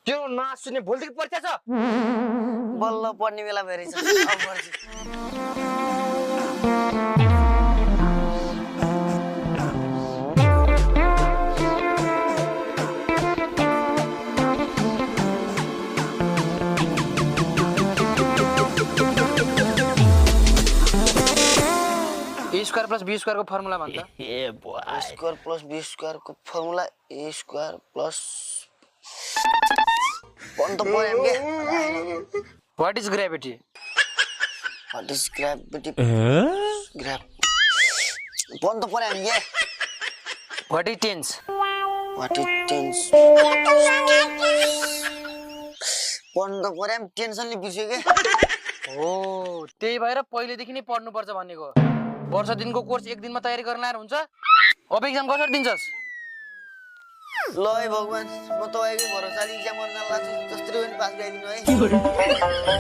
त्यो नसुन्ने भोलिदेखि परीक्षा छ बल्ल पढ्ने बेला भेरेछ A square plus B square को फर्मुला भन्छ A boy square plus B square को फर्मुला ए स्क्वायर प्लस पढ्नु त पढ्यो के what is gravity what is gravity ग्रेभ पढ्नु त पढ्यो के what is tense what is tense पढ्नु त पढ्यो टेन्सनले बिर्स्यो के हो त्यही भएर पहिलेदेखि नै पढ्नु पर्छ भनेको वर्ष दिनको कोर्स एक दिनमा तयारी गर्न लाएर हुन्छ अब एक्जाम कसरी दिन्छस् ल है भगवान म तपाईँकै भरोसाले एक्जाम गर्न लाग्छु जसरी पनि पास गराइदिनु है